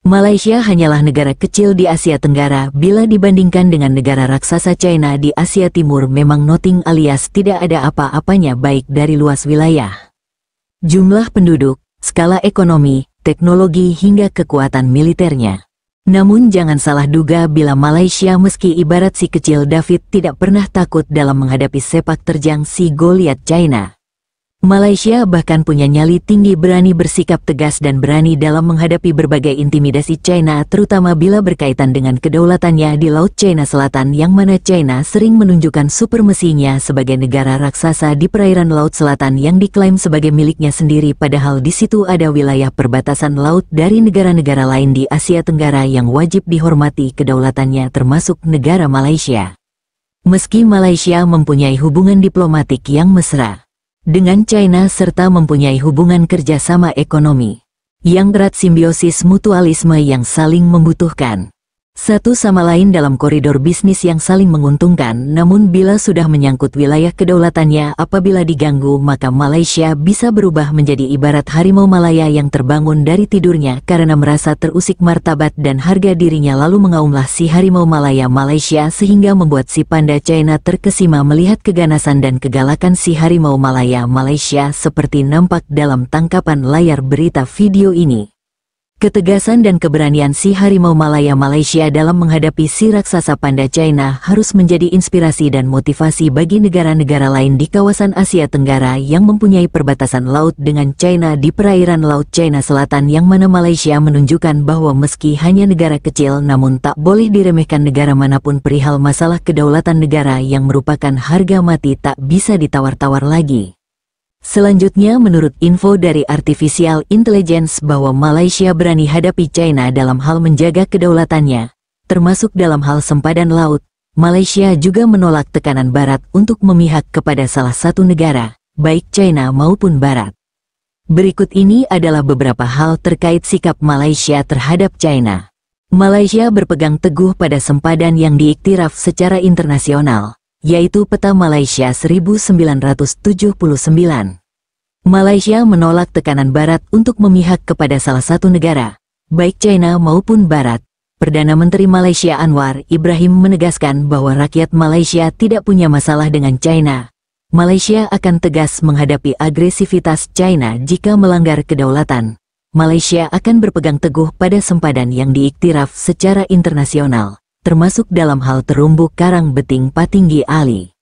Malaysia hanyalah negara kecil di Asia Tenggara bila dibandingkan dengan negara raksasa China di Asia Timur, memang nothing alias tidak ada apa-apanya baik dari luas wilayah, jumlah penduduk, skala ekonomi, teknologi hingga kekuatan militernya. Namun jangan salah duga bila Malaysia meski ibarat si kecil David tidak pernah takut dalam menghadapi sepak terjang si Goliat China. Malaysia bahkan punya nyali tinggi, berani bersikap tegas dan berani dalam menghadapi berbagai intimidasi China, terutama bila berkaitan dengan kedaulatannya di Laut China Selatan, yang mana China sering menunjukkan supremasinya sebagai negara raksasa di perairan Laut Selatan yang diklaim sebagai miliknya sendiri, padahal di situ ada wilayah perbatasan laut dari negara-negara lain di Asia Tenggara yang wajib dihormati kedaulatannya, termasuk negara Malaysia. Meski Malaysia mempunyai hubungan diplomatik yang mesra dengan China serta mempunyai hubungan kerjasama ekonomi yang erat, simbiosis mutualisme yang saling membutuhkan satu sama lain dalam koridor bisnis yang saling menguntungkan, namun bila sudah menyangkut wilayah kedaulatannya, apabila diganggu maka Malaysia bisa berubah menjadi ibarat harimau Malaya yang terbangun dari tidurnya karena merasa terusik martabat dan harga dirinya, lalu mengaumlah si harimau Malaya Malaysia sehingga membuat si panda China terkesima melihat keganasan dan kegalakan si harimau Malaya Malaysia seperti nampak dalam tangkapan layar berita video ini. Ketegasan dan keberanian si harimau Malaya Malaysia dalam menghadapi si raksasa panda China harus menjadi inspirasi dan motivasi bagi negara-negara lain di kawasan Asia Tenggara yang mempunyai perbatasan laut dengan China di perairan Laut China Selatan, yang mana Malaysia menunjukkan bahwa meski hanya negara kecil namun tak boleh diremehkan negara manapun perihal masalah kedaulatan negara yang merupakan harga mati tak bisa ditawar-tawar lagi. Selanjutnya, menurut info dari Artificial Intelligence bahwa Malaysia berani hadapi China dalam hal menjaga kedaulatannya, termasuk dalam hal sempadan laut. Malaysia juga menolak tekanan Barat untuk memihak kepada salah satu negara, baik China maupun Barat. Berikut ini adalah beberapa hal terkait sikap Malaysia terhadap China. Malaysia berpegang teguh pada sempadan yang diiktiraf secara internasional, yaitu Peta Malaysia 1979. Malaysia menolak tekanan Barat untuk memihak kepada salah satu negara, baik China maupun Barat. Perdana Menteri Malaysia Anwar Ibrahim menegaskan bahwa rakyat Malaysia tidak punya masalah dengan China. Malaysia akan tegas menghadapi agresivitas China jika melanggar kedaulatan. Malaysia akan berpegang teguh pada sempadan yang diiktiraf secara internasional, termasuk dalam hal terumbu karang Beting Patinggi Ali.